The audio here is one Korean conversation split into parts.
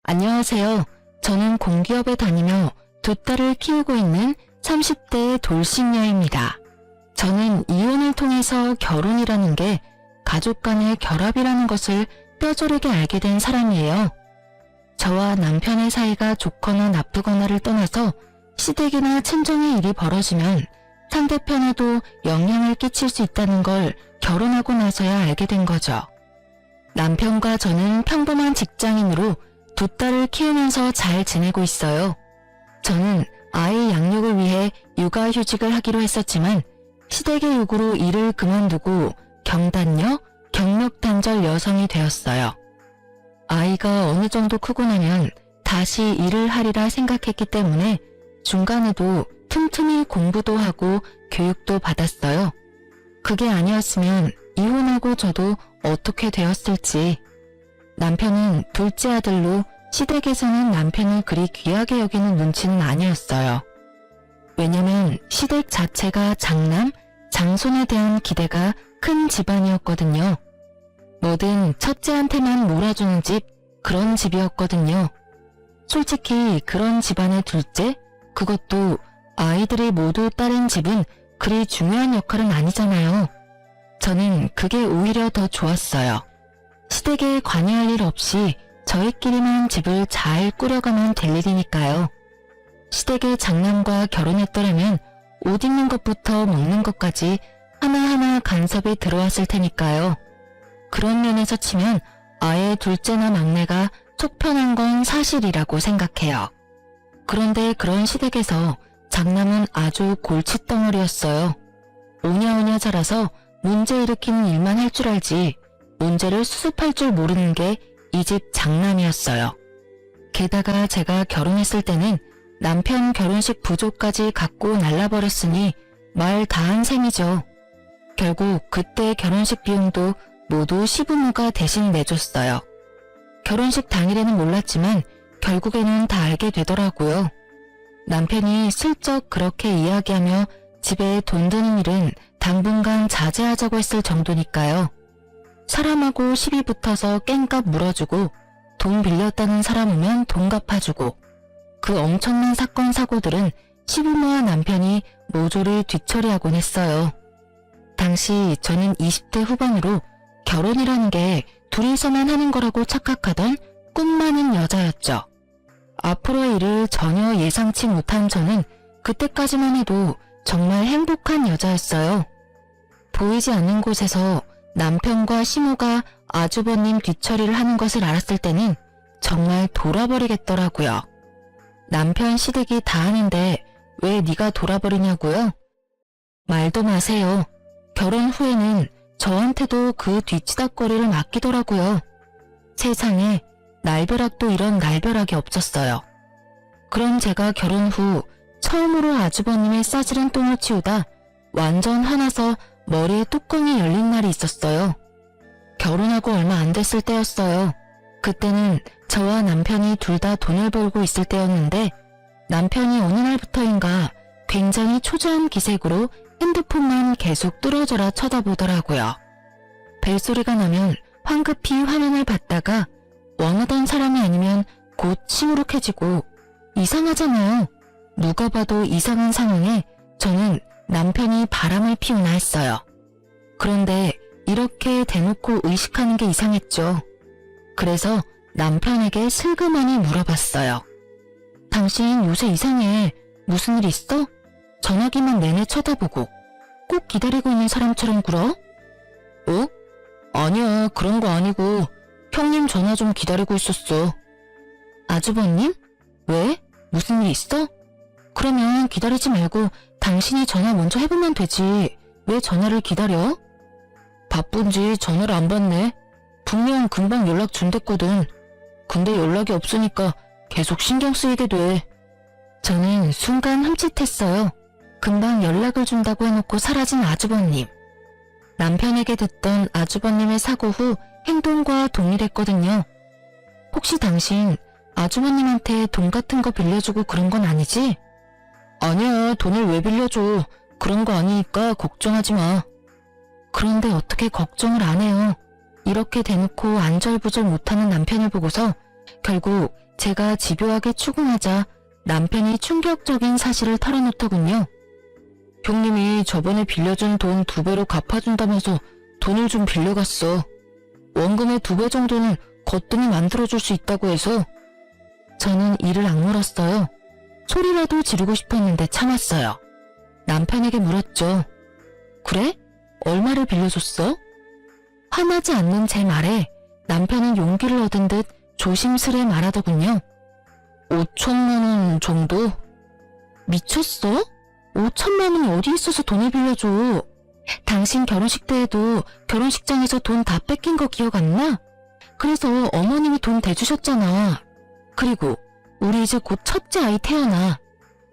안녕하세요. 저는 공기업에 다니며 두 딸을 키우고 있는 30대의 돌싱녀입니다. 저는 이혼을 통해서 결혼이라는 게 가족 간의 결합이라는 것을 뼈저리게 알게 된 사람이에요. 저와 남편의 사이가 좋거나 나쁘거나를 떠나서 시댁이나 친정의 일이 벌어지면 상대편에도 영향을 끼칠 수 있다는 걸 결혼하고 나서야 알게 된 거죠. 남편과 저는 평범한 직장인으로 두 딸을 키우면서 잘 지내고 있어요. 저는 아이 양육을 위해 육아휴직을 하기로 했었지만 시댁의 요구로 일을 그만두고 경단녀, 경력단절 여성이 되었어요. 아이가 어느 정도 크고 나면 다시 일을 하리라 생각했기 때문에 중간에도 틈틈이 공부도 하고 교육도 받았어요. 그게 아니었으면 이혼하고 저도 어떻게 되었을지. 남편은 둘째 아들로 시댁에서는 남편을 그리 귀하게 여기는 눈치는 아니었어요. 왜냐면 시댁 자체가 장남, 장손에 대한 기대가 큰 집안이었거든요. 뭐든 첫째한테만 몰아주는 집, 그런 집이었거든요. 솔직히 그런 집안의 둘째, 그것도 아이들이 모두 딸인 집은 그리 중요한 역할은 아니잖아요. 저는 그게 오히려 더 좋았어요. 시댁에 관여할 일 없이 저희끼리만 집을 잘 꾸려가면 될 일이니까요. 시댁의 장남과 결혼했더라면 옷 입는 것부터 먹는 것까지 하나하나 간섭이 들어왔을 테니까요. 그런 면에서 치면 아예 둘째나 막내가 속 편한 건 사실이라고 생각해요. 그런데 그런 시댁에서 장남은 아주 골칫덩어리였어요. 오냐오냐 자라서 문제 일으키는 일만 할 줄 알지 문제를 수습할 줄 모르는 게 이 집 장남이었어요. 게다가 제가 결혼했을 때는 남편 결혼식 부조까지 갖고 날라버렸으니 말 다한 셈이죠. 결국 그때 결혼식 비용도 모두 시부모가 대신 내줬어요. 결혼식 당일에는 몰랐지만 결국에는 다 알게 되더라고요. 남편이 슬쩍 그렇게 이야기하며 집에 돈 드는 일은 당분간 자제하자고 했을 정도니까요. 사람하고 시비 붙어서 깽값 물어주고 돈 빌렸다는 사람 오면 돈 갚아주고 그 엄청난 사건 사고들은 시부모와 남편이 모조리 뒤처리하곤 했어요. 당시 저는 20대 후반으로 결혼이라는 게 둘이서만 하는 거라고 착각하던 꿈 많은 여자였죠. 앞으로의 일을 전혀 예상치 못한 저는 그때까지만 해도 정말 행복한 여자였어요. 보이지 않는 곳에서 남편과 시모가 아주버님 뒤처리를 하는 것을 알았을 때는 정말 돌아버리겠더라고요. 남편 시댁이 다 하는데 왜 네가 돌아버리냐고요? 말도 마세요. 결혼 후에는 저한테도 그 뒤치다꺼리를 맡기더라고요. 세상에 날벼락도 이런 날벼락이 없었어요. 그럼 제가 결혼 후 처음으로 아주버님의 싸지른 똥을 치우다 완전 화나서 머리에 뚜껑이 열린 날이 있었어요. 결혼하고 얼마 안 됐을 때였어요. 그때는 저와 남편이 둘 다 돈을 벌고 있을 때였는데 남편이 어느 날부터인가 굉장히 초조한 기색으로 핸드폰만 계속 뚫어져라 쳐다보더라고요. 벨소리가 나면 황급히 화면을 봤다가 원하던 사람이 아니면 곧 시무룩해지고 이상하잖아요. 누가 봐도 이상한 상황에 저는 남편이 바람을 피우나 했어요. 그런데 이렇게 대놓고 의식하는 게 이상했죠. 그래서 남편에게 슬그머니 물어봤어요. 당신 요새 이상해. 무슨 일 있어? 전화기만 내내 쳐다보고 꼭 기다리고 있는 사람처럼 굴어? 어? 아니야, 그런 거 아니고 형님 전화 좀 기다리고 있었어. 아주버님? 왜? 무슨 일 있어? 그러면 기다리지 말고 당신이 전화 먼저 해보면 되지. 왜 전화를 기다려? 바쁜지 전화를 안 받네. 분명 금방 연락 준댔거든. 근데 연락이 없으니까 계속 신경 쓰이게 돼. 저는 순간 흠칫했어요. 금방 연락을 준다고 해놓고 사라진 아주버님. 남편에게 듣던 아주버님의 사고 후 행동과 동일했거든요. 혹시 당신 아주버님한테 돈 같은 거 빌려주고 그런 건 아니지? 아니야, 돈을 왜 빌려줘. 그런 거 아니니까 걱정하지 마. 그런데 어떻게 걱정을 안 해요. 이렇게 대놓고 안절부절 못하는 남편을 보고서 결국 제가 집요하게 추궁하자 남편이 충격적인 사실을 털어놓더군요. 형님이 저번에 빌려준 돈 2배로 갚아준다면서 돈을 좀 빌려갔어. 원금의 2배 정도는 거뜬히 만들어줄 수 있다고 해서. 저는 이를 악물었어요. 소리라도 지르고 싶었는데 참았어요. 남편에게 물었죠. 그래? 얼마를 빌려줬어? 화나지 않는 제 말에 남편은 용기를 얻은 듯 조심스레 말하더군요. 5천만 원 정도? 미쳤어? 5천만 원이 어디 있어서 돈을 빌려줘? 당신 결혼식 때에도 결혼식장에서 돈 다 뺏긴 거 기억 안 나? 그래서 어머님이 돈 대주셨잖아. 그리고 우리 이제 곧 첫째 아이 태어나.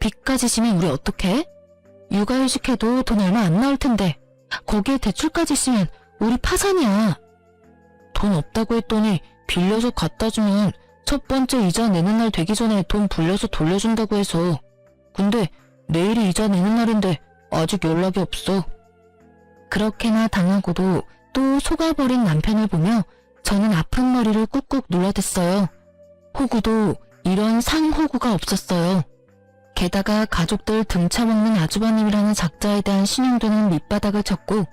빚까지 지면 우리 어떡해? 육아휴직해도 돈 얼마 안 나올 텐데 거기에 대출까지 있으면 우리 파산이야. 돈 없다고 했더니 빌려서 갖다 주면 첫 번째 이자 내는 날 되기 전에 돈 불려서 돌려준다고 해서. 근데 내일이 이자 내는 날인데 아직 연락이 없어. 그렇게나 당하고도 또 속아버린 남편을 보며 저는 아픈 머리를 꾹꾹 눌러댔어요. 호구도 이런 상호구가 없었어요. 게다가 가족들 등쳐먹는 아주버님이라는 작자에 대한 신용도는 밑바닥을 쳤고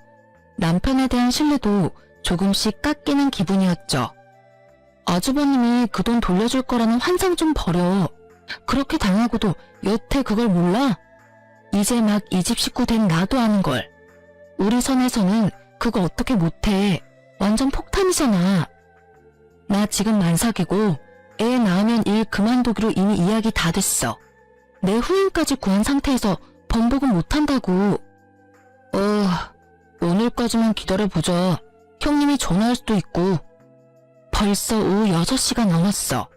남편에 대한 신뢰도 조금씩 깎이는 기분이었죠. 아주버님이 그 돈 돌려줄 거라는 환상 좀 버려. 그렇게 당하고도 여태 그걸 몰라? 이제 막 이 집 식구 된 나도 아는걸. 우리 선에서는 그거 어떻게 못해. 완전 폭탄이잖아. 나 지금 만삭이고 애 낳으면 일 그만두기로 이미 이야기 다 됐어. 내 후임까지 구한 상태에서 번복은 못한다고. 오늘까지만 기다려보자. 형님이 전화할 수도 있고. 벌써 오후 6시가 넘었어.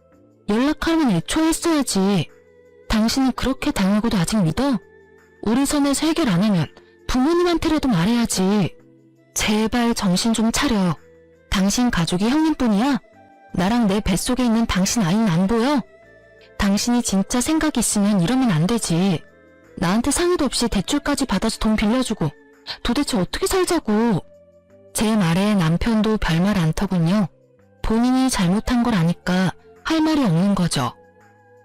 연락하면 애초에 했어야지. 당신은 그렇게 당하고도 아직 믿어? 우리 선에서 해결 안 하면 부모님한테라도 말해야지. 제발 정신 좀 차려. 당신 가족이 형님뿐이야? 나랑 내 뱃속에 있는 당신 아이는 안 보여? 당신이 진짜 생각이 있으면 이러면 안 되지. 나한테 상의도 없이 대출까지 받아서 돈 빌려주고 도대체 어떻게 살자고. 제 말에 남편도 별말 안 터군요. 본인이 잘못한 걸 아니까 할 말이 없는 거죠.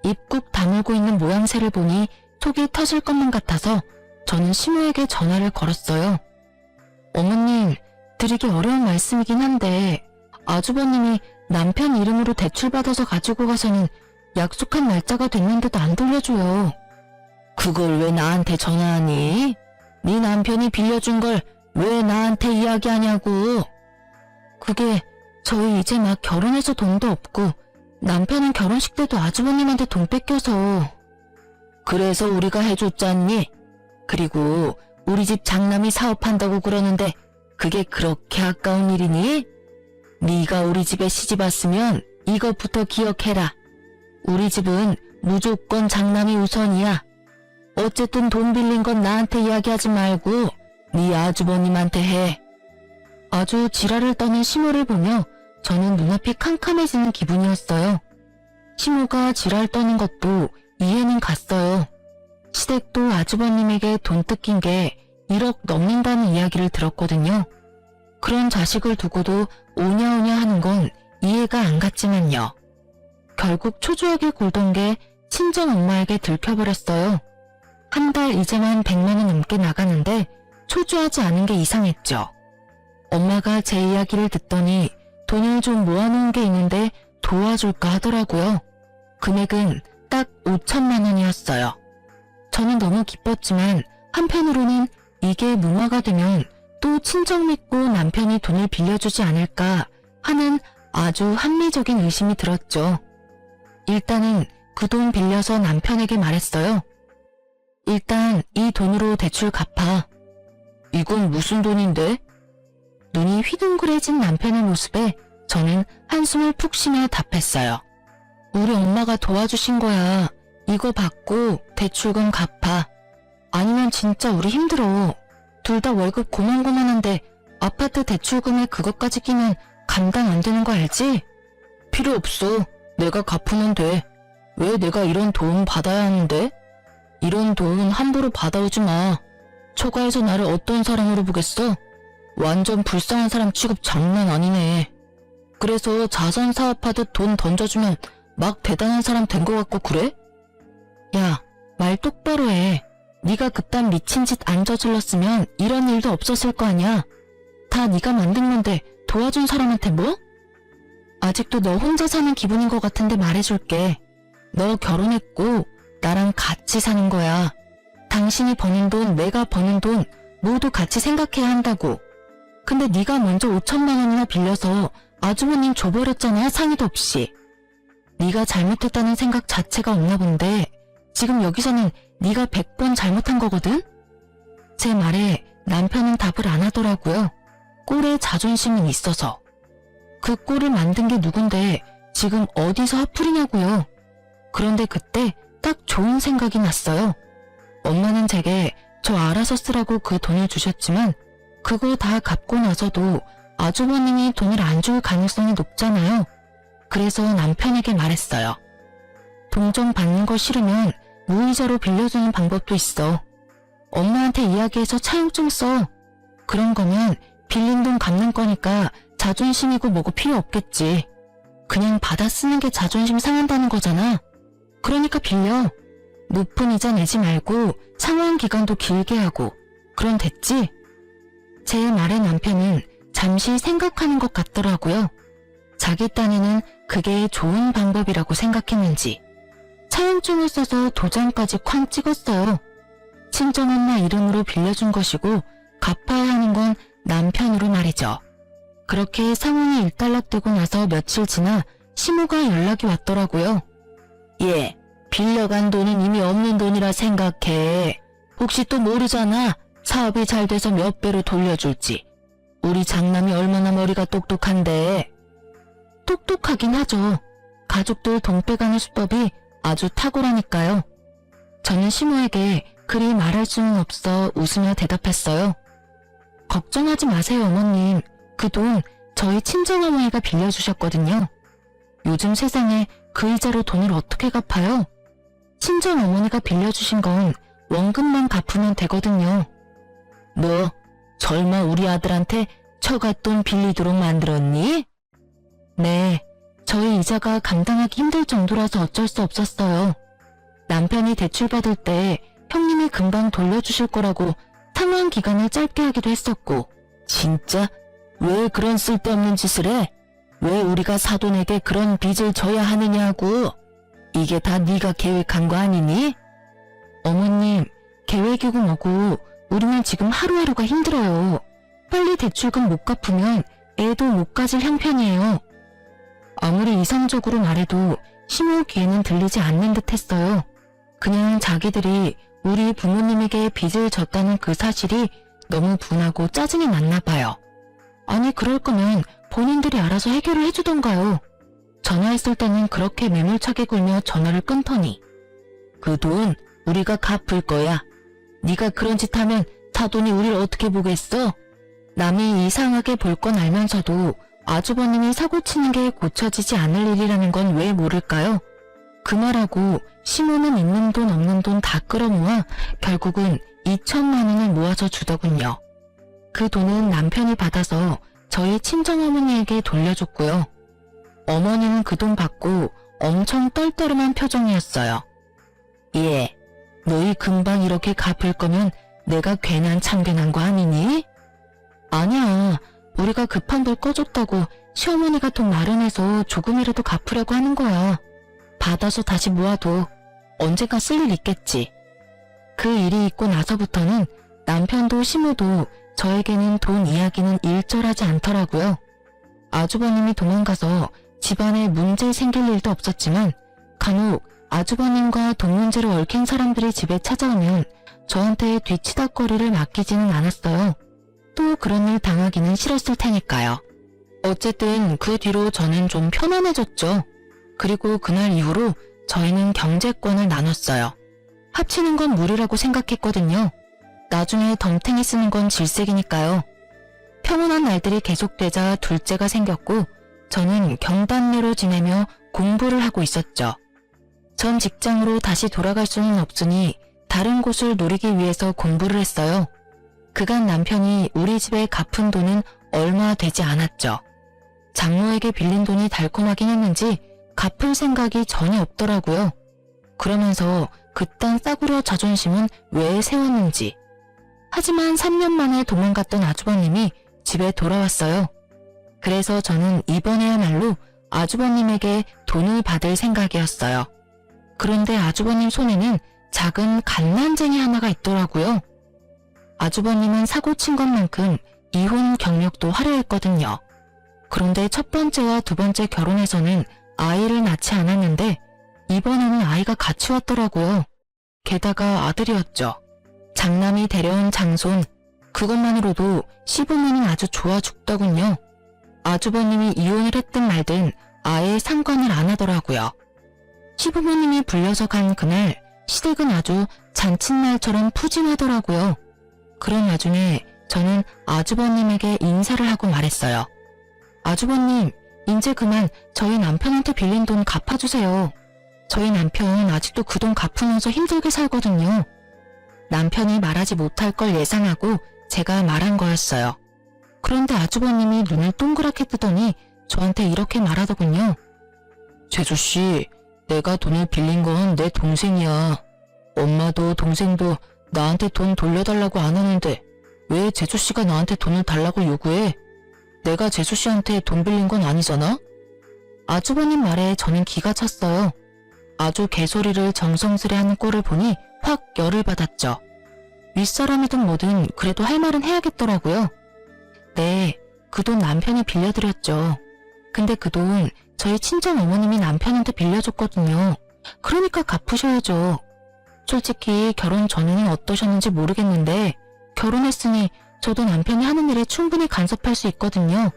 입국 다물고 있는 모양새를 보니 속이 터질 것만 같아서 저는 시모에게 전화를 걸었어요. 어머님, 드리기 어려운 말씀이긴 한데 아주버님이 남편 이름으로 대출받아서 가지고 가서는 약속한 날짜가 됐는데도 안 돌려줘요. 그걸 왜 나한테 전화하니? 네 남편이 빌려준 걸 왜 나한테 이야기하냐고. 그게 저희 이제 막 결혼해서 돈도 없고 남편은 결혼식 때도 아주버님한테 돈 뺏겨서. 그래서 우리가 해줬잖니? 그리고 우리 집 장남이 사업한다고 그러는데 그게 그렇게 아까운 일이니? 네가 우리 집에 시집 왔으면 이것부터 기억해라. 우리 집은 무조건 장남이 우선이야. 어쨌든 돈 빌린 건 나한테 이야기하지 말고 네 아주버님한테 해. 아주 지랄을 떠는 시모를 보며 저는 눈앞이 캄캄해지는 기분이었어요. 시모가 지랄 떠는 것도 이해는 갔어요. 시댁도 아주버님에게 돈 뜯긴 게 1억 넘는다는 이야기를 들었거든요. 그런 자식을 두고도 오냐오냐 하는 건 이해가 안 갔지만요. 결국 초조하게 굴던 게 친정 엄마에게 들켜버렸어요. 한 달 이제만 100만 원 넘게 나가는데 초조하지 않은 게 이상했죠. 엄마가 제 이야기를 듣더니 돈을 좀 모아놓은 게 있는데 도와줄까 하더라고요. 금액은 딱 5천만 원이었어요. 저는 너무 기뻤지만 한편으로는 이게 무마가 되면 또 친정 믿고 남편이 돈을 빌려주지 않을까 하는 아주 합리적인 의심이 들었죠. 일단은 그 돈 빌려서 남편에게 말했어요. 일단 이 돈으로 대출 갚아. 이건 무슨 돈인데? 눈이 휘둥그레진 남편의 모습에 저는 한숨을 푹 쉬며 답했어요. 우리 엄마가 도와주신 거야. 이거 받고 대출금 갚아. 아니면 진짜 우리 힘들어. 둘 다 월급 고만고만한데 아파트 대출금에 그것까지 끼면 감당 안 되는 거 알지? 필요 없어. 내가 갚으면 돼. 왜 내가 이런 도움 받아야 하는데? 이런 도움 함부로 받아오지 마. 처가에서 나를 어떤 사람으로 보겠어? 완전 불쌍한 사람 취급 장난 아니네. 그래서 자선 사업하듯 돈 던져주면 막 대단한 사람 된 것 같고 그래? 야, 말 똑바로 해. 네가 그딴 미친 짓 안 저질렀으면 이런 일도 없었을 거 아니야. 다 네가 만든 건데 도와준 사람한테 뭐? 아직도 너 혼자 사는 기분인 것 같은데 말해줄게. 너 결혼했고 나랑 같이 사는 거야. 당신이 버는 돈, 내가 버는 돈 모두 같이 생각해야 한다고. 근데 네가 먼저 5천만 원이나 빌려서 아주버님 줘버렸잖아, 상의도 없이. 네가 잘못했다는 생각 자체가 없나 본데 지금 여기서는 네가 100번 잘못한 거거든? 제 말에 남편은 답을 안 하더라고요. 꼴에 자존심은 있어서. 그 꼴을 만든 게 누군데 지금 어디서 화풀이냐고요. 그런데 그때 딱 좋은 생각이 났어요. 엄마는 제게 저 알아서 쓰라고 그 돈을 주셨지만 그거 다 갚고 나서도 아주버님이 돈을 안 줄 가능성이 높잖아요. 그래서 남편에게 말했어요. 돈 좀 받는 거 싫으면 무이자로 빌려주는 방법도 있어. 엄마한테 이야기해서 차용증 써. 그런 거면 빌린 돈 갚는 거니까 자존심이고 뭐고 필요 없겠지. 그냥 받아 쓰는 게 자존심 상한다는 거잖아. 그러니까 빌려. 높은 이자 내지 말고 상환 기간도 길게 하고. 그럼 됐지? 제 말에 남편은 잠시 생각하는 것 같더라고요. 자기 딴에는 그게 좋은 방법이라고 생각했는지 차용증을 써서 도장까지 쾅 찍었어요. 친정엄마 이름으로 빌려준 것이고 갚아야 하는 건 남편으로 말이죠. 그렇게 상황이 일단락되고 나서 며칠 지나 시모가 연락이 왔더라고요. 예, 빌려간 돈은 이미 없는 돈이라 생각해. 혹시 또 모르잖아. 사업이 잘 돼서 몇 배로 돌려줄지. 우리 장남이 얼마나 머리가 똑똑한데. 똑똑하긴 하죠. 가족들 돈 빼가는 수법이 아주 탁월하니까요. 저는 시모에게 그리 말할 수는 없어 웃으며 대답했어요. 걱정하지 마세요, 어머님. 그 돈 저희 친정어머니가 빌려주셨거든요. 요즘 세상에 그 이자로 돈을 어떻게 갚아요? 친정어머니가 빌려주신 건 원금만 갚으면 되거든요. 뭐, 설마 우리 아들한테 처갓돈 빌리도록 만들었니? 네, 저희 이자가 감당하기 힘들 정도라서 어쩔 수 없었어요. 남편이 대출받을 때 형님이 금방 돌려주실 거라고 상환 기간을 짧게 하기도 했었고. 진짜? 왜 그런 쓸데없는 짓을 해? 왜 우리가 사돈에게 그런 빚을 져야 하느냐고. 이게 다 네가 계획한 거 아니니? 어머님, 계획이고 뭐고 우리는 지금 하루하루가 힘들어요. 빨리 대출금 못 갚으면 애도 못 가질 형편이에요. 아무리 이성적으로 말해도 시모 귀에는 들리지 않는 듯 했어요. 그냥 자기들이 우리 부모님에게 빚을 졌다는 그 사실이 너무 분하고 짜증이 났나 봐요. 아니 그럴 거면 본인들이 알아서 해결을 해주던가요. 전화했을 때는 그렇게 매몰차게 굴며 전화를 끊더니 그 돈 우리가 갚을 거야. 네가 그런 짓 하면 사돈이 우리를 어떻게 보겠어? 남이 이상하게 볼 건 알면서도 아주버님이 사고치는 게 고쳐지지 않을 일이라는 건 왜 모를까요? 그 말하고 시모는 있는 돈 없는 돈 다 끌어모아 결국은 2천만 원을 모아서 주더군요. 그 돈은 남편이 받아서 저희 친정어머니에게 돌려줬고요. 어머니는 그 돈 받고 엄청 떨떠름한 표정이었어요. 예, 너희 금방 이렇게 갚을 거면 내가 괜한 참견한 거 아니니? 아니야, 우리가 급한 불 꺼줬다고 시어머니가 돈 마련해서 조금이라도 갚으려고 하는 거야. 받아서 다시 모아도 언젠가 쓸 일 있겠지. 그 일이 있고 나서부터는 남편도 시모도 저에게는 돈 이야기는 일절하지 않더라고요. 아주버님이 도망가서 집안에 문제 생길 일도 없었지만 간혹 아주버님과 돈 문제로 얽힌 사람들이 집에 찾아오면 저한테 뒤치다거리를 맡기지는 않았어요. 또 그런 일 당하기는 싫었을 테니까요. 어쨌든 그 뒤로 저는 좀 편안해졌죠. 그리고 그날 이후로 저희는 경제권을 나눴어요. 합치는 건 무리라고 생각했거든요. 나중에 덤탱이 쓰는 건 질색이니까요. 평온한 날들이 계속되자 둘째가 생겼고 저는 경단내로 지내며 공부를 하고 있었죠. 전 직장으로 다시 돌아갈 수는 없으니 다른 곳을 노리기 위해서 공부를 했어요. 그간 남편이 우리 집에 갚은 돈은 얼마 되지 않았죠. 장모에게 빌린 돈이 달콤하긴 했는지 갚을 생각이 전혀 없더라고요. 그러면서 그딴 싸구려 자존심은 왜 세웠는지. 하지만 3년 만에 도망갔던 아주버님이 집에 돌아왔어요. 그래서 저는 이번에야말로 아주버님에게 돈을 받을 생각이었어요. 그런데 아주버님 손에는 작은 갓난쟁이 하나가 있더라고요. 아주버님은 사고 친 것만큼 이혼 경력도 화려했거든요. 그런데 첫 번째와 두 번째 결혼에서는 아이를 낳지 않았는데 이번에는 아이가 같이 왔더라고요. 게다가 아들이었죠. 장남이 데려온 장손, 그것만으로도 시부모는 아주 좋아 죽더군요. 아주버님이 이혼을 했든 말든 아예 상관을 안 하더라고요. 시부모님이 불려서 간 그날 시댁은 아주 잔칫날처럼 푸짐하더라고요. 그런 와중에 저는 아주버님에게 인사를 하고 말했어요. 아주버님, 이제 그만 저희 남편한테 빌린 돈 갚아주세요. 저희 남편 아직도 그 돈 갚으면서 힘들게 살거든요. 남편이 말하지 못할 걸 예상하고 제가 말한 거였어요. 그런데 아주버님이 눈을 동그랗게 뜨더니 저한테 이렇게 말하더군요. 재수씨, 내가 돈을 빌린 건 내 동생이야. 엄마도 동생도 나한테 돈 돌려달라고 안 하는데 왜 재수씨가 나한테 돈을 달라고 요구해? 내가 재수씨한테 돈 빌린 건 아니잖아? 아주버님 말에 저는 기가 찼어요. 아주 개소리를 정성스레 하는 꼴을 보니 확 열을 받았죠. 윗사람이든 뭐든 그래도 할 말은 해야겠더라고요. 네, 그 돈 남편이 빌려드렸죠. 근데 그 돈 저희 친정 어머님이 남편한테 빌려줬거든요. 그러니까 갚으셔야죠. 솔직히 결혼 전에는 어떠셨는지 모르겠는데 결혼했으니 저도 남편이 하는 일에 충분히 간섭할 수 있거든요.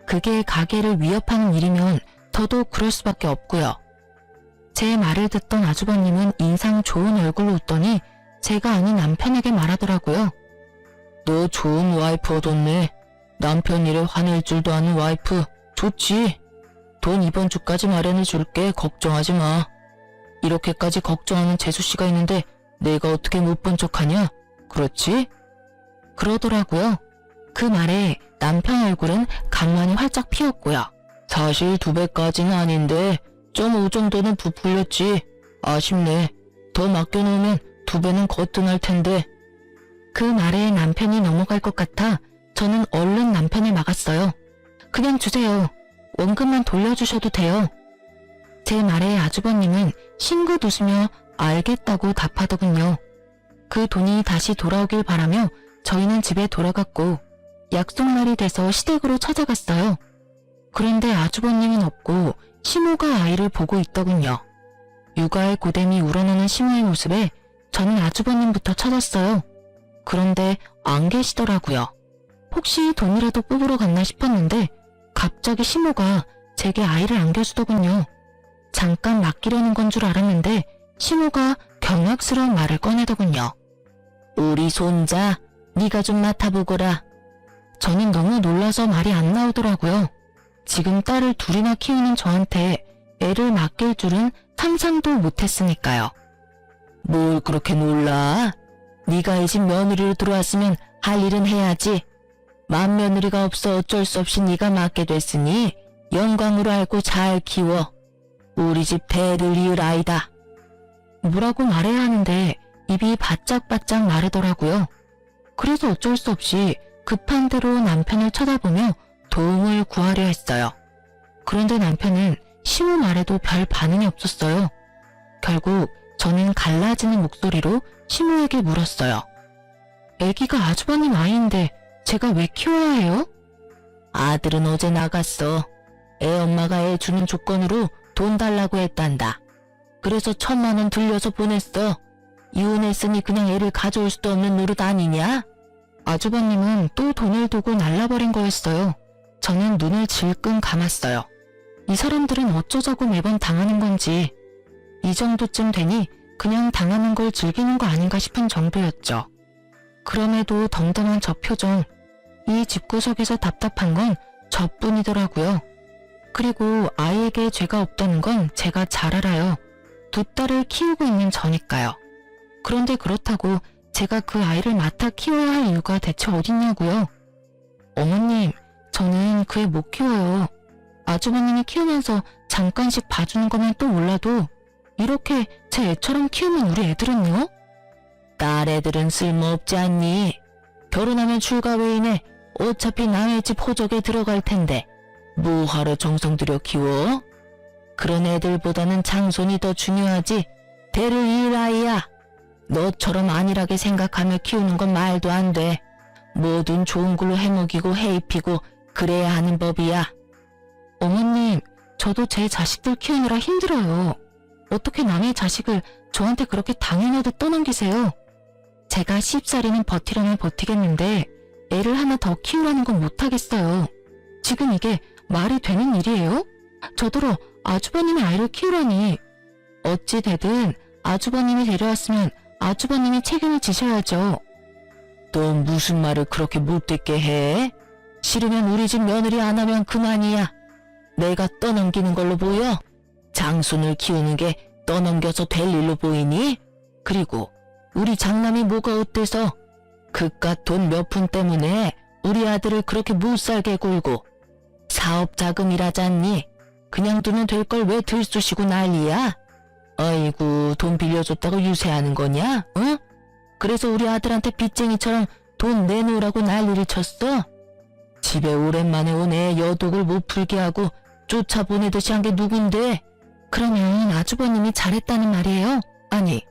그게 가게를 위협하는 일이면 더더욱 그럴 수밖에 없고요. 제 말을 듣던 아주버님은 인상 좋은 얼굴로 웃더니 제가 아닌 남편에게 말하더라고요. 너 좋은 와이프 얻었네. 남편 일에 화낼 줄도 아는 와이프. 좋지. 돈 이번 주까지 마련해 줄게. 걱정하지 마. 이렇게까지 걱정하는 재수씨가 있는데 내가 어떻게 못 본 척하냐? 그렇지? 그러더라고요. 그 말에 남편 얼굴은 간만이 활짝 피었고요. 사실 2배까지는 아닌데 1.5 정도는 부풀렸지. 아쉽네. 더 맡겨놓으면 2배는 거뜬할 텐데. 그 말에 남편이 넘어갈 것 같아 저는 얼른 남편을 막았어요. 그냥 주세요. 원금만 돌려주셔도 돼요. 제 말에 아주버님은 싱긋 웃으며 알겠다고 답하더군요. 그 돈이 다시 돌아오길 바라며 저희는 집에 돌아갔고 약속날이 돼서 시댁으로 찾아갔어요. 그런데 아주버님은 없고 시모가 아이를 보고 있더군요. 육아의 고됨이 우러나는 시모의 모습에 저는 아주버님부터 찾았어요. 그런데 안 계시더라고요. 혹시 돈이라도 뽑으러 갔나 싶었는데 갑자기 시모가 제게 아이를 안겨주더군요. 잠깐 맡기려는 건 줄 알았는데 시모가 경악스러운 말을 꺼내더군요. 우리 손자, 네가 좀 맡아보거라. 저는 너무 놀라서 말이 안 나오더라고요. 지금 딸을 둘이나 키우는 저한테 애를 맡길 줄은 상상도 못했으니까요. 뭘 그렇게 놀라? 네가 이 집 며느리로 들어왔으면 할 일은 해야지. 맏며느리가 없어 어쩔 수 없이 네가 맡게 됐으니 영광으로 알고 잘 키워. 우리 집 대를 이을 아이다. 뭐라고 말해야 하는데 입이 바짝바짝 마르더라고요. 그래서 어쩔 수 없이 급한 대로 남편을 쳐다보며 도움을 구하려 했어요. 그런데 남편은 시모 말에도 별 반응이 없었어요. 결국 저는 갈라지는 목소리로 시모에게 물었어요. 애기가 아주버님 아이인데 제가 왜 키워야 해요? 아들은 어제 나갔어. 애 엄마가 애 주는 조건으로 돈 달라고 했단다. 그래서 1,000만 원 들려서 보냈어. 이혼했으니 그냥 애를 가져올 수도 없는 노릇 아니냐? 아주버님은 또 돈을 두고 날라버린 거였어요. 저는 눈을 질끈 감았어요. 이 사람들은 어쩌자고 매번 당하는 건지. 이 정도쯤 되니 그냥 당하는 걸 즐기는 거 아닌가 싶은 정도였죠. 그럼에도 덤덤한 저 표정, 이 집구석에서 답답한 건 저뿐이더라고요. 그리고 아이에게 죄가 없다는 건 제가 잘 알아요. 2딸을 키우고 있는 저니까요. 그런데 그렇다고 제가 그 아이를 맡아 키워야 할 이유가 대체 어딨냐고요. 어머님, 저는 그 애 못 키워요. 아주버님이 키우면서 잠깐씩 봐주는 거면 또 몰라도 이렇게 제 애처럼 키우면 우리 애들은요? 딸 애들은 쓸모없지 않니? 결혼하면 출가 외인에 어차피 남의 집 호적에 들어갈 텐데 뭐하러 정성 들여 키워? 그런 애들보다는 장손이 더 중요하지. 대를 이을 아이야. 너처럼 안일하게 생각하며 키우는 건 말도 안 돼. 뭐든 좋은 걸로 해먹이고 해입히고 그래야 하는 법이야. 어머님, 저도 제 자식들 키우느라 힘들어요. 어떻게 남의 자식을 저한테 그렇게 당연하듯 떠넘기세요? 제가 10살이면 버티려면 버티겠는데 애를 하나 더 키우라는 건 못하겠어요. 지금 이게 말이 되는 일이에요? 저더러 아주버님의 아이를 키우라니. 어찌 되든 아주버님이 데려왔으면 아주버님이 책임을 지셔야죠. 또 무슨 말을 그렇게 못듣게 해? 싫으면 우리 집 며느리 안 하면 그만이야. 내가 떠넘기는 걸로 보여? 장손을 키우는 게 떠넘겨서 될 일로 보이니? 그리고 우리 장남이 뭐가 어때서? 그깟 돈 몇 푼 때문에 우리 아들을 그렇게 못살게 굴고 사업 자금이라잖니? 그냥 두면 될 걸 왜 들쑤시고 난리야? 아이고, 돈 빌려줬다고 유세하는 거냐? 응? 그래서 우리 아들한테 빚쟁이처럼 돈 내놓으라고 난리를 쳤어? 집에 오랜만에 온 애 여독을 못 풀게 하고 쫓아보내듯이 한 게 누군데? 그러면 아주버님이 잘했다는 말이에요? 아니,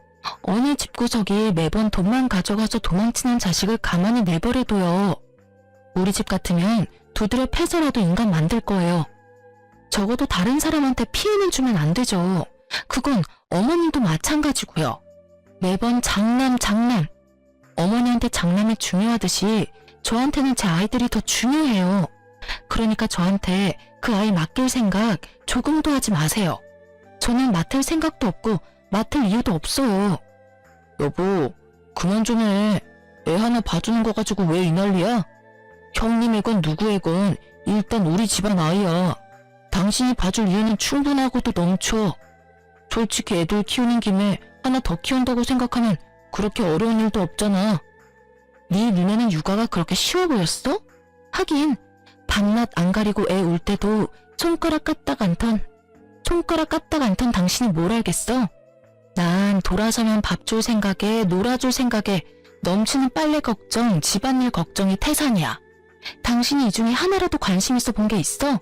어느 집구석이 매번 돈만 가져가서 도망치는 자식을 가만히 내버려둬요. 우리 집 같으면 두드려 패서라도 인간 만들 거예요. 적어도 다른 사람한테 피해는 주면 안 되죠. 그건 어머님도 마찬가지고요. 매번 장남. 어머니한테 장남이 중요하듯이 저한테는 제 아이들이 더 중요해요. 그러니까 저한테 그 아이 맡길 생각 조금도 하지 마세요. 저는 맡을 생각도 없고 맡을 이유도 없어요. 여보, 그만 좀 해. 애 하나 봐주는 거 가지고 왜 이 난리야? 형님이건 누구이건 일단 우리 집안 아이야. 당신이 봐줄 이유는 충분하고도 넘쳐. 솔직히 애들 키우는 김에 하나 더 키운다고 생각하면 그렇게 어려운 일도 없잖아. 네 눈에는 육아가 그렇게 쉬워 보였어? 하긴 밤낮 안 가리고 애 울 때도 손가락 까딱 안턴 당신이 뭘 알겠어? 난 돌아서면 밥 줄 생각에 놀아줄 생각에 넘치는 빨래 걱정, 집안일 걱정이 태산이야. 당신이 이 중에 하나라도 관심 있어 본 게 있어?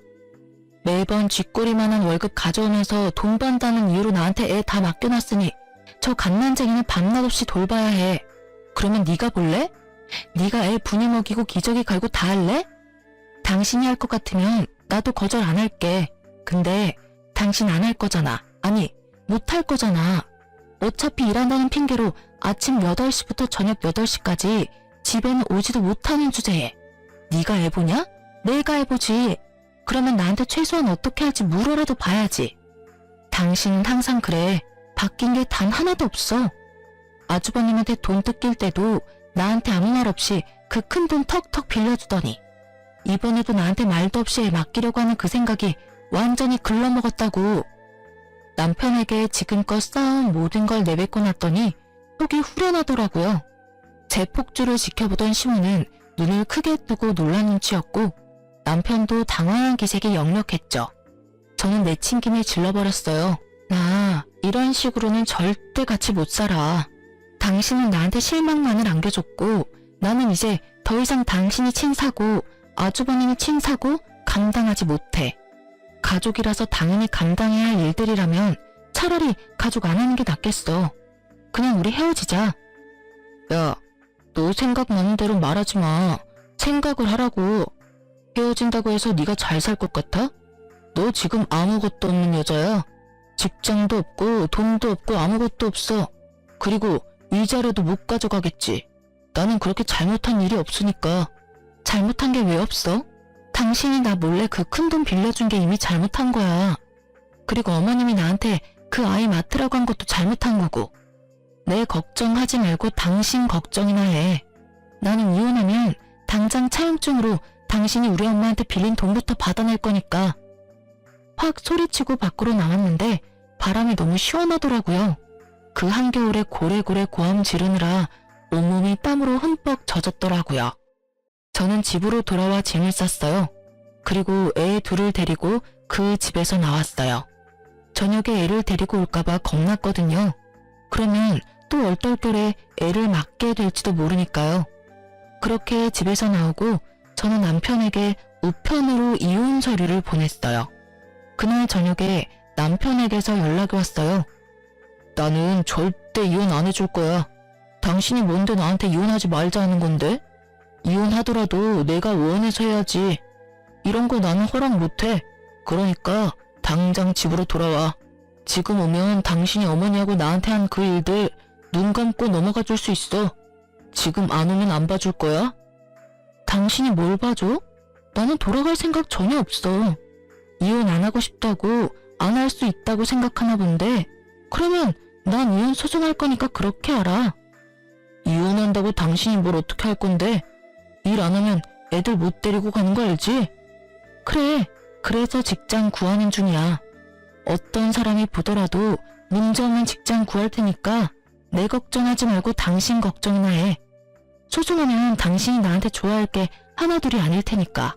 매번 쥐꼬리만한 월급 가져오면서 돈 번다는 이유로 나한테 애 다 맡겨놨으니 저 갓난쟁이는 밤낮 없이 돌봐야 해. 그러면 네가 볼래? 네가 애 분유 먹이고 기저귀 갈고 다 할래? 당신이 할 것 같으면 나도 거절 안 할게. 근데 당신 안 할 거잖아. 아니, 못 할 거잖아. 어차피 일한다는 핑계로 아침 8시부터 저녁 8시까지 집에는 오지도 못하는 주제에 네가 애 보냐? 내가 애 보지. 그러면 나한테 최소한 어떻게 할지 물어라도 봐야지. 당신은 항상 그래. 바뀐 게 단 하나도 없어. 아주버님한테 돈 뜯길 때도 나한테 아무 말 없이 그 큰 돈 턱턱 빌려주더니 이번에도 나한테 말도 없이 애 맡기려고 하는 그 생각이 완전히 글러먹었다고. 남편에게 지금껏 쌓아온 모든 걸 내뱉고 났더니 속이 후련하더라고요. 제 폭주를 지켜보던 시모는 눈을 크게 뜨고 놀란 눈치였고 남편도 당황한 기색이 역력했죠. 저는 내친김에 질러버렸어요. 나 이런 식으로는 절대 같이 못 살아. 당신은 나한테 실망만을 안겨줬고 나는 이제 더 이상 당신이 친 사고 아주버님이 친 사고 감당하지 못해. 가족이라서 당연히 감당해야 할 일들이라면 차라리 가족 안 하는 게 낫겠어. 그냥 우리 헤어지자. 야, 너 생각나는 대로 말하지 마. 생각을 하라고. 헤어진다고 해서 네가 잘 살 것 같아? 너 지금 아무것도 없는 여자야. 직장도 없고 돈도 없고 아무것도 없어. 그리고 위자료도 못 가져가겠지. 나는 그렇게 잘못한 일이 없으니까. 잘못한 게 왜 없어? 당신이 나 몰래 그 큰 돈 빌려준 게 이미 잘못한 거야. 그리고 어머님이 나한테 그 아이 맡으라고 한 것도 잘못한 거고. 내 걱정하지 말고 당신 걱정이나 해. 나는 이혼하면 당장 차용증으로 당신이 우리 엄마한테 빌린 돈부터 받아낼 거니까. 확 소리치고 밖으로 나왔는데 바람이 너무 시원하더라고요. 그 한겨울에 고래고래 고함 지르느라 온몸이 땀으로 흠뻑 젖었더라고요. 저는 집으로 돌아와 짐을 쌌어요. 그리고 애 둘을 데리고 그 집에서 나왔어요. 저녁에 애를 데리고 올까봐 겁났거든요. 그러면 또 얼떨결에 애를 맡게 될지도 모르니까요. 그렇게 집에서 나오고 저는 남편에게 우편으로 이혼 서류를 보냈어요. 그날 저녁에 남편에게서 연락이 왔어요. 나는 절대 이혼 안 해줄 거야. 당신이 뭔데 나한테 이혼하지 말자 하는 건데? 이혼하더라도 내가 원해서 해야지. 이런 거 나는 허락 못해. 그러니까 당장 집으로 돌아와. 지금 오면 당신이 어머니하고 나한테 한 그 일들 눈 감고 넘어가 줄 수 있어. 지금 안 오면 안 봐줄 거야? 당신이 뭘 봐줘? 나는 돌아갈 생각 전혀 없어. 이혼 안 하고 싶다고 안 할 수 있다고 생각하나 본데 그러면 난 이혼 소송할 거니까 그렇게 알아. 이혼한다고 당신이 뭘 어떻게 할 건데? 일 안 하면 애들 못 데리고 가는 거 알지? 그래, 그래서 직장 구하는 중이야. 어떤 사람이 보더라도 문제 없는 직장 구할 테니까 내 걱정하지 말고 당신 걱정이나 해. 소송하면 당신이 나한테 좋아할 게 하나둘이 아닐 테니까.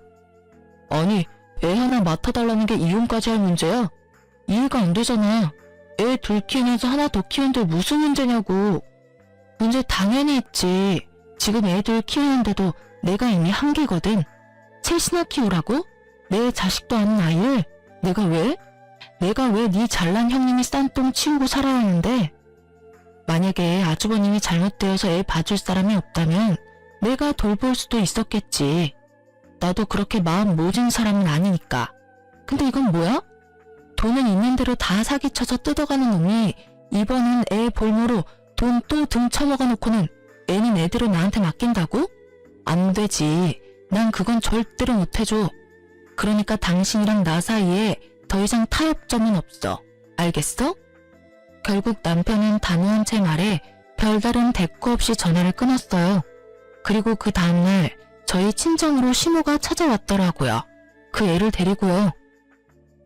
아니, 애 하나 맡아달라는 게 이혼까지 할 문제야? 이해가 안 되잖아. 애 둘 키우면서 하나 더 키우는데 무슨 문제냐고. 문제 당연히 있지. 지금 애들 키우는데도 내가 이미 한계거든. 셋이나 키우라고? 내 자식도 아닌 아이를? 내가 왜 네 잘난 형님이 싼 똥 치우고 살아야 하는데? 만약에 아주버님이 잘못되어서 애 봐줄 사람이 없다면 내가 돌볼 수도 있었겠지. 나도 그렇게 마음 모진 사람은 아니니까. 근데 이건 뭐야? 돈은 있는 대로 다 사기쳐서 뜯어가는 놈이 이번은 애 볼모로 돈 또 등쳐먹어 놓고는 애는 애대로 나한테 맡긴다고? 안 되지. 난 그건 절대로 못해줘. 그러니까 당신이랑 나 사이에 더 이상 타협점은 없어. 알겠어? 결국 남편은 단호한 제 말에 별다른 대꾸 없이 전화를 끊었어요. 그리고 그 다음날 저희 친정으로 시모가 찾아왔더라고요. 그 애를 데리고요.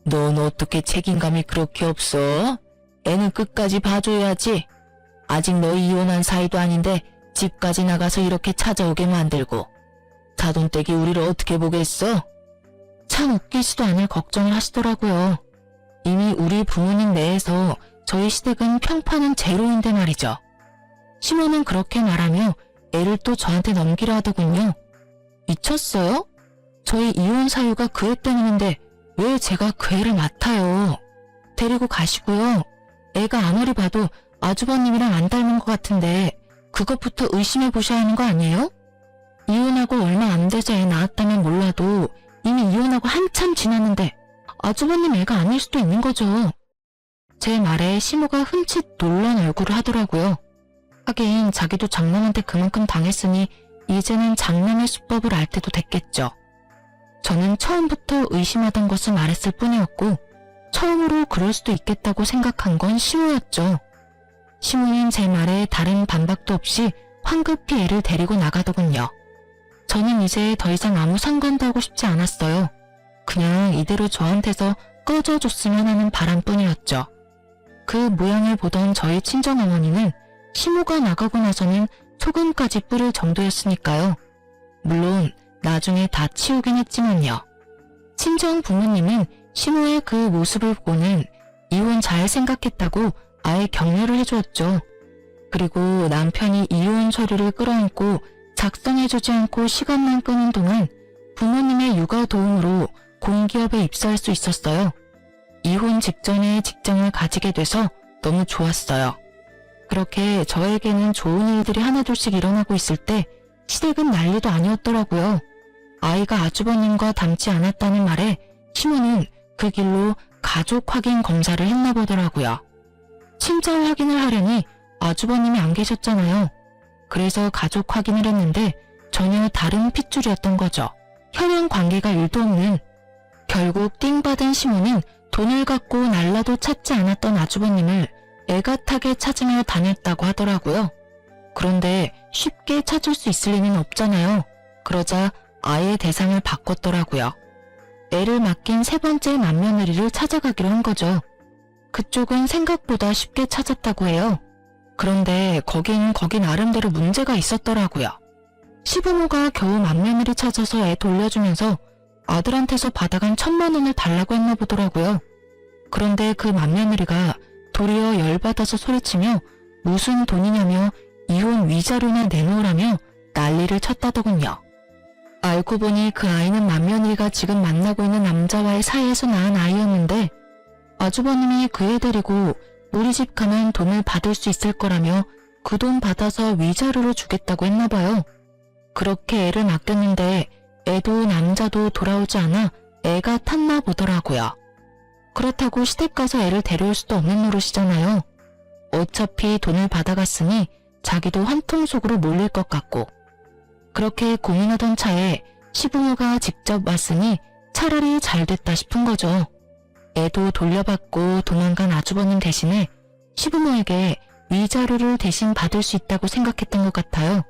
넌 어떻게 책임감이 그렇게 없어? 애는 끝까지 봐줘야지. 아직 너희 이혼한 사이도 아닌데 집까지 나가서 이렇게 찾아오게 만들고. 사돈댁이 우리를 어떻게 보겠어? 참 웃기지도 않을 걱정을 하시더라고요. 이미 우리 부모님 내에서 저희 시댁은 평판은 제로인데 말이죠. 시모는 그렇게 말하며 애를 또 저한테 넘기려 하더군요. 미쳤어요? 저희 이혼 사유가 그 애 때문인데 왜 제가 그 애를 맡아요? 데리고 가시고요. 애가 아무리 봐도 아주버님이랑 안 닮은 것 같은데 그것부터 의심해 보셔야 하는 거 아니에요? 이혼하고 얼마 안 돼서 애 낳았다면 몰라도 이미 이혼하고 한참 지났는데 아주버님 애가 아닐 수도 있는 거죠. 제 말에 시모가 흠칫 놀란 얼굴을 하더라고요. 하긴 자기도 장남한테 그만큼 당했으니 이제는 장남의 수법을 알 때도 됐겠죠. 저는 처음부터 의심하던 것을 말했을 뿐이었고 처음으로 그럴 수도 있겠다고 생각한 건 시모였죠. 시모는 제 말에 다른 반박도 없이 황급히 애를 데리고 나가더군요. 저는 이제 더 이상 아무 상관도 하고 싶지 않았어요. 그냥 이대로 저한테서 꺼져줬으면 하는 바람뿐이었죠. 그 모양을 보던 저희 친정어머니는 시모가 나가고 나서는 소금까지 뿌릴 정도였으니까요. 물론 나중에 다 치우긴 했지만요. 친정 부모님은 시모의 그 모습을 보고는 이혼 잘 생각했다고 아예 격려를 해주었죠. 그리고 남편이 이혼 서류를 끌어안고 작성해주지 않고 시간만 끄는 동안 부모님의 육아 도움으로 공기업에 입사할 수 있었어요. 이혼 직전에 직장을 가지게 돼서 너무 좋았어요. 그렇게 저에게는 좋은 일들이 하나둘씩 일어나고 있을 때 시댁은 난리도 아니었더라고요. 아이가 아주버님과 닮지 않았다는 말에 시모는 그 길로 가족 확인 검사를 했나 보더라고요. 친자 확인을 하려니 아주버님이 안 계셨잖아요. 그래서 가족 확인을 했는데 전혀 다른 핏줄이었던 거죠. 혈연 관계가 1도 없는. 결국 띵받은 시모는 돈을 갖고 날라도 찾지 않았던 아주버님을 애가타게 찾으며 다녔다고 하더라고요. 그런데 쉽게 찾을 수 있을 리는 없잖아요. 그러자 아예 대상을 바꿨더라고요. 애를 맡긴 세 번째 맏며느리를 찾아가기로 한 거죠. 그쪽은 생각보다 쉽게 찾았다고 해요. 그런데 거긴 나름대로 문제가 있었더라고요. 시부모가 겨우 맏며느리 찾아서 애 돌려주면서 아들한테서 받아간 1,000만 원을 달라고 했나 보더라고요. 그런데 그 맏며느리가 도리어 열받아서 소리치며 무슨 돈이냐며 이혼 위자료나 내놓으라며 난리를 쳤다더군요. 알고 보니 그 아이는 맏며느리가 지금 만나고 있는 남자와의 사이에서 낳은 아이였는데 아주버님이 그 애 데리고 우리 집 가면 돈을 받을 수 있을 거라며 그 돈 받아서 위자료로 주겠다고 했나 봐요. 그렇게 애를 맡겼는데 애도 남자도 돌아오지 않아 애가 탔나 보더라고요. 그렇다고 시댁 가서 애를 데려올 수도 없는 노릇이잖아요. 어차피 돈을 받아갔으니 자기도 한통 속으로 몰릴 것 같고. 그렇게 고민하던 차에 시부모가 직접 왔으니 차라리 잘 됐다 싶은 거죠. 애도 돌려받고 도망간 아주버님 대신에 시부모에게 위자료를 대신 받을 수 있다고 생각했던 것 같아요.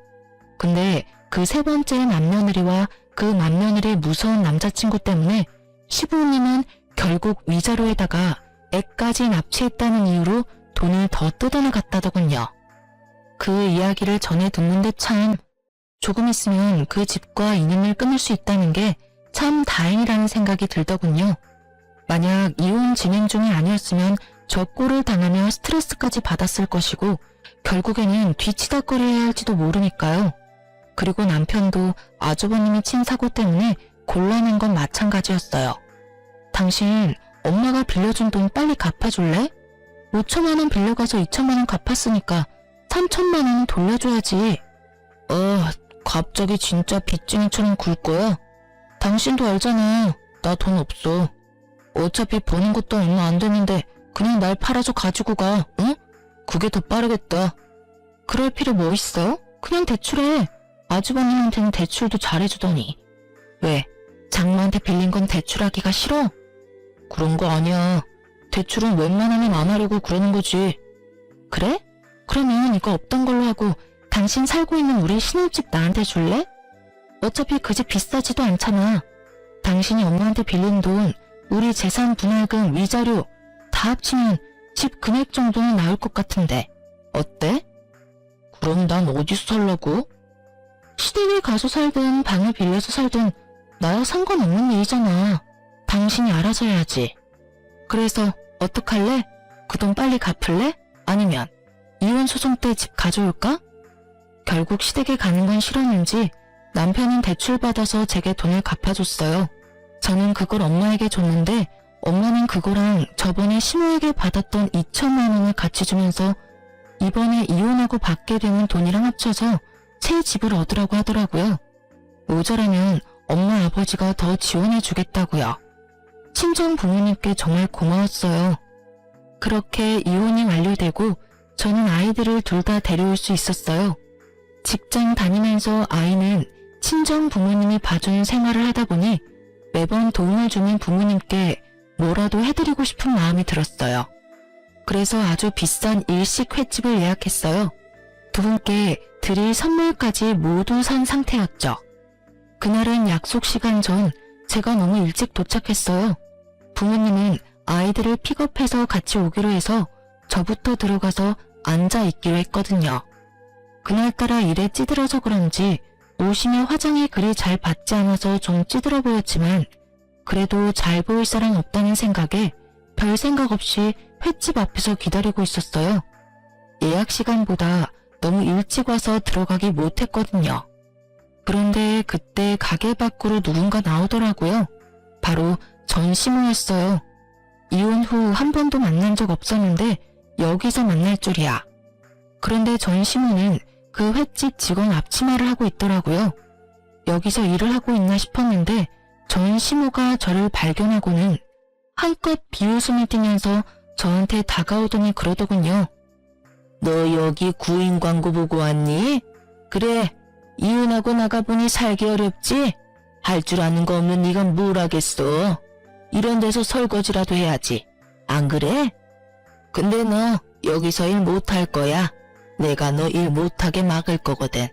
근데 그 세 번째 맏며느리와 그 맏며느리의 무서운 남자친구 때문에 시부모님은 결국 위자료에다가 애까지 납치했다는 이유로 돈을 더 뜯어나갔다더군요. 그 이야기를 전해 듣는데 참 조금 있으면 그 집과 인연을 끊을 수 있다는 게 참 다행이라는 생각이 들더군요. 만약 이혼 진행 중이 아니었으면 저 꼴을 당하며 스트레스까지 받았을 것이고 결국에는 뒤치다거려야 할지도 모르니까요. 그리고 남편도 아주버님이 친 사고 때문에 곤란한 건 마찬가지였어요. 당신 엄마가 빌려준 돈 빨리 갚아줄래? 5천만 원 빌려가서 2천만 원 갚았으니까 3천만 원은 돌려줘야지. 갑자기 진짜 빚쟁이처럼 굴 거야? 당신도 알잖아. 나 돈 없어. 어차피 버는 것도 얼마 안 되는데 그냥 날 팔아서 가지고 가, 응? 그게 더 빠르겠다. 그럴 필요 뭐 있어? 그냥 대출해. 아주버님한테는 대출도 잘해주더니. 왜? 장모한테 빌린 건 대출하기가 싫어? 그런 거 아니야. 대출은 웬만하면 안 하려고 그러는 거지. 그래? 그러면 이거 없던 걸로 하고 당신 살고 있는 우리 신혼집 나한테 줄래? 어차피 그 집 비싸지도 않잖아. 당신이 엄마한테 빌린 돈, 우리 재산 분할금, 위자료 다 합치면 집 금액 정도는 나올 것 같은데 어때? 그럼 난 어디서 살라고? 시댁에 가서 살든 방을 빌려서 살든 나야 상관없는 일이잖아. 당신이 알아서 해야지. 그래서 어떡할래? 그 돈 빨리 갚을래? 아니면 이혼 소송 때 집 가져올까? 결국 시댁에 가는 건 싫었는지 남편은 대출받아서 제게 돈을 갚아줬어요. 저는 그걸 엄마에게 줬는데 엄마는 그거랑 저번에 시모에게 받았던 2천만 원을 같이 주면서 이번에 이혼하고 받게 되는 돈이랑 합쳐서 새 집을 얻으라고 하더라고요. 모자라면 엄마 아버지가 더 지원해 주겠다고요. 친정 부모님께 정말 고마웠어요. 그렇게 이혼이 완료되고 저는 아이들을 둘 다 데려올 수 있었어요. 직장 다니면서 아이는 친정 부모님이 봐주는 생활을 하다 보니 매번 도움을 주는 부모님께 뭐라도 해드리고 싶은 마음이 들었어요. 그래서 아주 비싼 일식 횟집을 예약했어요. 두 분께 드릴 선물까지 모두 산 상태였죠. 그날은 약속 시간 전 제가 너무 일찍 도착했어요. 부모님은 아이들을 픽업해서 같이 오기로 해서 저부터 들어가서 앉아 있기로 했거든요. 그날따라 일에 찌들어서 그런지 옷이며 화장이 그리 잘 받지 않아서 좀 찌들어 보였지만 그래도 잘 보일 사람 없다는 생각에 별 생각 없이 횟집 앞에서 기다리고 있었어요. 예약 시간보다 너무 일찍 와서 들어가기 못했거든요. 그런데 그때 가게 밖으로 누군가 나오더라고요. 바로 전시모였어요. 이혼 후 한 번도 만난 적 없었는데 여기서 만날 줄이야. 그런데 전시모는 그 횟집 직원 앞치마를 하고 있더라고요. 여기서 일을 하고 있나 싶었는데 전시모가 저를 발견하고는 한껏 비웃음을 띠면서 저한테 다가오더니 그러더군요. 너 여기 구인 광고 보고 왔니? 그래, 이혼하고 나가보니 살기 어렵지? 할 줄 아는 거 없는 네가 뭘 하겠어? 이런 데서 설거지라도 해야지. 안 그래? 근데 너 여기서 일 못할 거야. 내가 너 일 못하게 막을 거거든.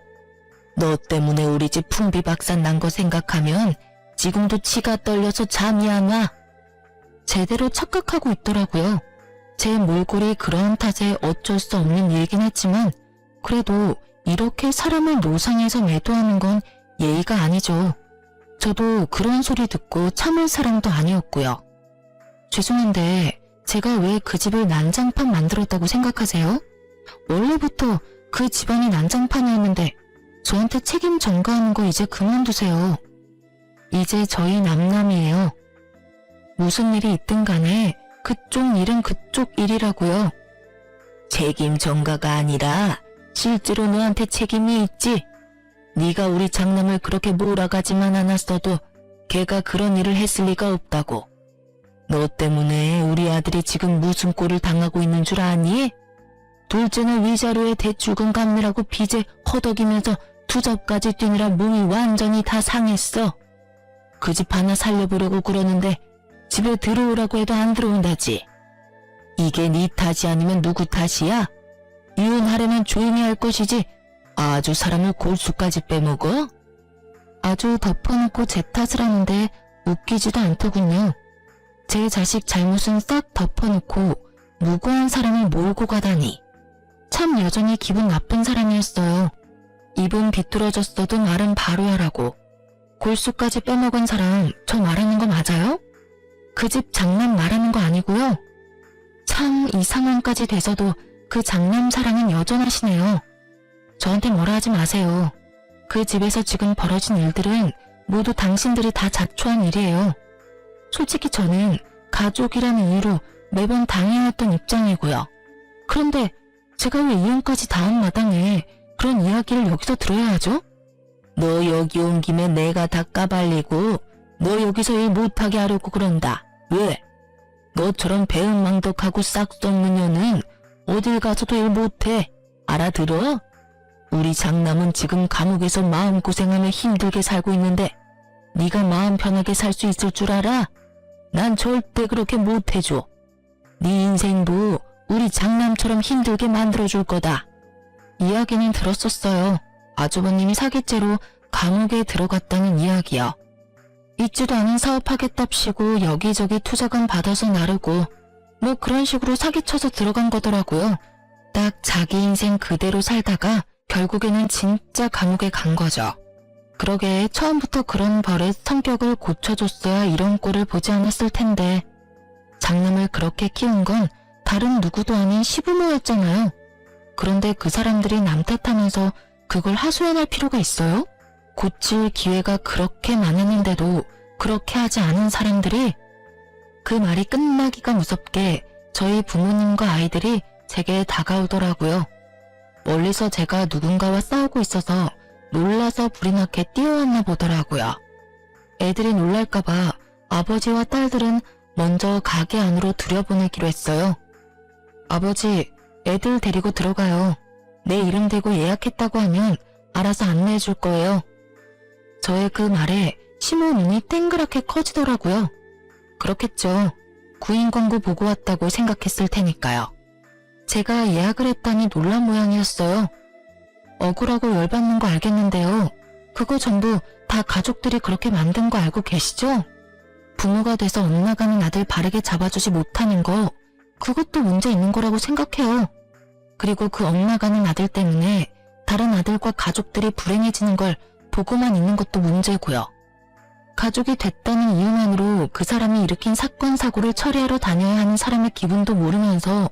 너 때문에 우리 집 풍비박산 난 거 생각하면 지금도 치가 떨려서 잠이 안 와. 제대로 착각하고 있더라고요. 제 몰골이 그러한 탓에 어쩔 수 없는 일이긴 했지만 그래도 이렇게 사람을 노상에서 매도하는 건 예의가 아니죠. 저도 그런 소리 듣고 참을 사람도 아니었고요. 죄송한데 제가 왜 그 집을 난장판 만들었다고 생각하세요? 원래부터 그 집안이 난장판이었는데 저한테 책임 전가하는 거 이제 그만두세요. 이제 저희 남남이에요. 무슨 일이 있든 간에 그쪽 일은 그쪽 일이라고요. 책임 전가가 아니라 실제로 너한테 책임이 있지. 네가 우리 장남을 그렇게 몰아가지만 않았어도 걔가 그런 일을 했을 리가 없다고. 너 때문에 우리 아들이 지금 무슨 꼴을 당하고 있는 줄 아니? 둘째는 위자료에 대출금 갚느라고 빚에 허덕이면서 투잡까지 뛰느라 몸이 완전히 다 상했어. 그 집 하나 살려보려고 그러는데 집에 들어오라고 해도 안 들어온다지. 이게 네 탓이 아니면 누구 탓이야? 이혼하려면 조용히 할 것이지 아주 사람을 골수까지 빼먹어? 아주 덮어놓고 제 탓을 하는데 웃기지도 않더군요. 제 자식 잘못은 싹 덮어놓고 무고한 사람을 몰고 가다니. 참 여전히 기분 나쁜 사람이었어요. 입은 비뚤어졌어도 말은 바로 하라고. 골수까지 빼먹은 사람 저 말하는 거 맞아요? 그 집 장남 말하는 거 아니고요. 참 이 상황까지 돼서도 그 장남 사랑은 여전하시네요. 저한테 뭐라 하지 마세요. 그 집에서 지금 벌어진 일들은 모두 당신들이 다 자초한 일이에요. 솔직히 저는 가족이라는 이유로 매번 당해야 했던 입장이고요. 그런데 제가 왜 이혼까지 다음 마당에 그런 이야기를 여기서 들어야 하죠? 너 여기 온 김에 내가 다 까발리고 너 여기서 일 못하게 하려고 그런다. 왜? 너처럼 배은망덕하고 싹수 없는 년은 어딜 가서도 일 못해. 알아들어? 우리 장남은 지금 감옥에서 마음고생하며 힘들게 살고 있는데 네가 마음 편하게 살 수 있을 줄 알아? 난 절대 그렇게 못해줘. 네 인생도 우리 장남처럼 힘들게 만들어줄 거다. 이야기는 들었었어요. 아주버님이 사기죄로 감옥에 들어갔다는 이야기요. 있지도 않은 사업하겠답시고 여기저기 투자금 받아서 나르고 뭐 그런 식으로 사기쳐서 들어간 거더라고요. 딱 자기 인생 그대로 살다가 결국에는 진짜 감옥에 간 거죠. 그러게 처음부터 그런 버릇 성격을 고쳐줬어야 이런 꼴을 보지 않았을 텐데 장남을 그렇게 키운 건 다른 누구도 아닌 시부모였잖아요. 그런데 그 사람들이 남 탓하면서 그걸 하소연할 필요가 있어요? 고칠 기회가 그렇게 많았는데도 그렇게 하지 않은 사람들이 그 말이 끝나기가 무섭게 저희 부모님과 아이들이 제게 다가오더라고요. 멀리서 제가 누군가와 싸우고 있어서 놀라서 불이 나게 뛰어왔나 보더라고요. 애들이 놀랄까봐 아버지와 딸들은 먼저 가게 안으로 들여보내기로 했어요. 아버지, 애들 데리고 들어가요. 내 이름 대고 예약했다고 하면 알아서 안내해 줄 거예요. 저의 그 말에 시모 눈이 땡그랗게 커지더라고요. 그렇겠죠. 구인 광고 보고 왔다고 생각했을 테니까요. 제가 예약을 했다니 놀란 모양이었어요. 억울하고 열받는 거 알겠는데요. 그거 전부 다 가족들이 그렇게 만든 거 알고 계시죠? 부모가 돼서 엇나가는 아들 바르게 잡아주지 못하는 거, 그것도 문제 있는 거라고 생각해요. 그리고 그 엇나가는 아들 때문에 다른 아들과 가족들이 불행해지는 걸 보고만 있는 것도 문제고요. 가족이 됐다는 이유만으로 그 사람이 일으킨 사건 사고를 처리하러 다녀야 하는 사람의 기분도 모르면서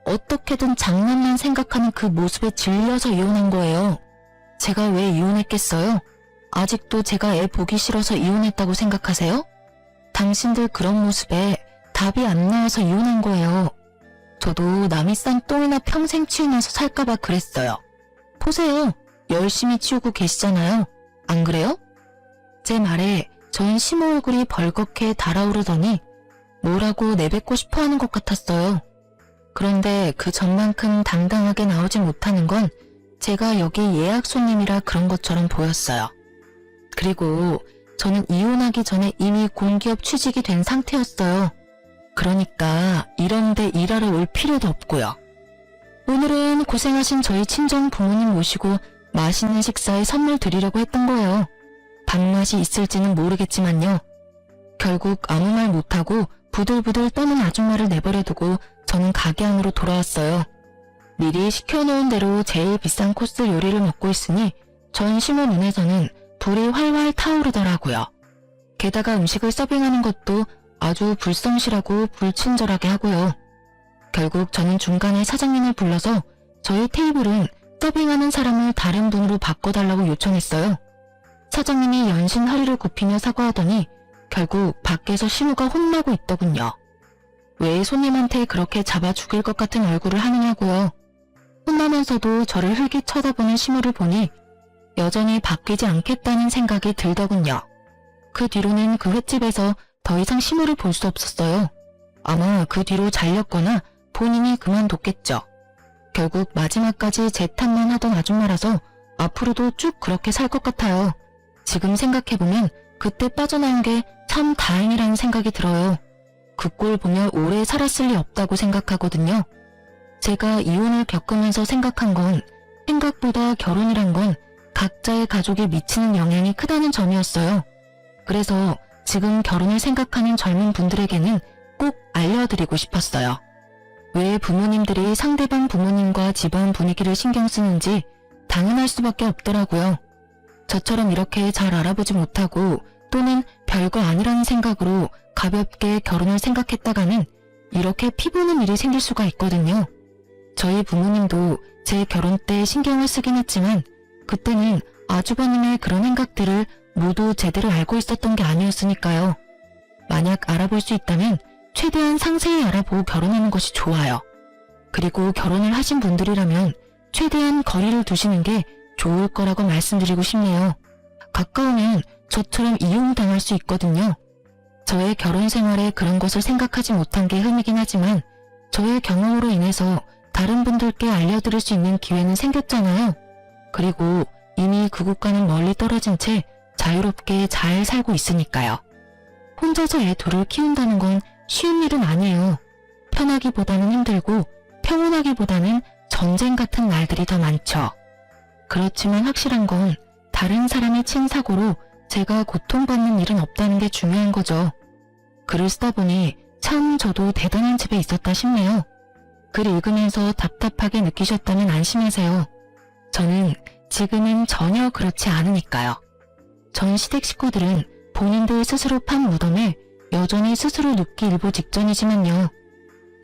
어떻게든 장난만 생각하는 그 모습에 질려서 이혼한 거예요. 제가 왜 이혼했겠어요? 아직도 제가 애 보기 싫어서 이혼했다고 생각하세요? 당신들 그런 모습에 답이 안 나와서 이혼한 거예요. 저도 남이 싼 똥이나 평생 치우면서 살까봐 그랬어요. 보세요. 열심히 치우고 계시잖아요. 안 그래요? 제 말에 전 시모 얼굴이 벌겋게 달아오르더니 뭐라고 내뱉고 싶어하는 것 같았어요. 그런데 그 전만큼 당당하게 나오지 못하는 건 제가 여기 예약 손님이라 그런 것처럼 보였어요. 그리고 저는 이혼하기 전에 이미 공기업 취직이 된 상태였어요. 그러니까 이런 데 일하러 올 필요도 없고요. 오늘은 고생하신 저희 친정 부모님 모시고 맛있는 식사에 선물 드리려고 했던 거예요. 밥맛이 있을지는 모르겠지만요. 결국 아무 말 못하고 부들부들 떠는 아줌마를 내버려두고 저는 가게 안으로 돌아왔어요. 미리 시켜놓은 대로 제일 비싼 코스 요리를 먹고 있으니 전 시모 눈에서는 불이 활활 타오르더라고요. 게다가 음식을 서빙하는 것도 아주 불성실하고 불친절하게 하고요. 결국 저는 중간에 사장님을 불러서 저희 테이블은 서빙하는 사람을 다른 분으로 바꿔달라고 요청했어요. 사장님이 연신 허리를 굽히며 사과하더니 결국 밖에서 신우가 혼나고 있더군요. 왜 손님한테 그렇게 잡아 죽일 것 같은 얼굴을 하느냐고요. 혼나면서도 저를 흘기 쳐다보는 신우를 보니 여전히 바뀌지 않겠다는 생각이 들더군요. 그 뒤로는 그 횟집에서 더 이상 신우를 볼 수 없었어요. 아마 그 뒤로 잘렸거나 본인이 그만뒀겠죠. 결국 마지막까지 제 탓만 하던 아줌마라서 앞으로도 쭉 그렇게 살 것 같아요. 지금 생각해보면 그때 빠져나온 게 참 다행이라는 생각이 들어요. 그 꼴 보면 오래 살았을 리 없다고 생각하거든요. 제가 이혼을 겪으면서 생각한 건 생각보다 결혼이란 건 각자의 가족에 미치는 영향이 크다는 점이었어요. 그래서 지금 결혼을 생각하는 젊은 분들에게는 꼭 알려드리고 싶었어요. 왜 부모님들이 상대방 부모님과 집안 분위기를 신경 쓰는지 당연할 수밖에 없더라고요. 저처럼 이렇게 잘 알아보지 못하고 또는 별거 아니라는 생각으로 가볍게 결혼을 생각했다가는 이렇게 피보는 일이 생길 수가 있거든요. 저희 부모님도 제 결혼 때 신경을 쓰긴 했지만 그때는 아주버님의 그런 생각들을 모두 제대로 알고 있었던 게 아니었으니까요. 만약 알아볼 수 있다면 최대한 상세히 알아보고 결혼하는 것이 좋아요. 그리고 결혼을 하신 분들이라면 최대한 거리를 두시는 게 좋을 거라고 말씀드리고 싶네요. 가까우면 저처럼 이용당할 수 있거든요. 저의 결혼 생활에 그런 것을 생각하지 못한 게 흠이긴 하지만 저의 경험으로 인해서 다른 분들께 알려드릴 수 있는 기회는 생겼잖아요. 그리고 이미 그곳과는 멀리 떨어진 채 자유롭게 잘 살고 있으니까요. 혼자서 애 둘을 키운다는 건 쉬운 일은 아니에요. 편하기보다는 힘들고 평온하기보다는 전쟁 같은 날들이 더 많죠. 그렇지만 확실한 건 다른 사람의 친 사고로 제가 고통받는 일은 없다는 게 중요한 거죠. 글을 쓰다 보니 참 저도 대단한 집에 있었다 싶네요. 글 읽으면서 답답하게 느끼셨다면 안심하세요. 저는 지금은 전혀 그렇지 않으니까요. 전 시댁 식구들은 본인들 스스로 판 무덤에 여전히 스스로 눕기 일보 직전이지만요.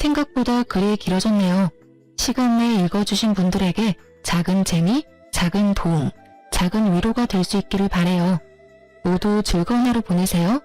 생각보다 글이 길어졌네요. 시간 내에 읽어주신 분들에게 작은 재미, 작은 도움, 작은 위로가 될 수 있기를 바래요. 모두 즐거운 하루 보내세요.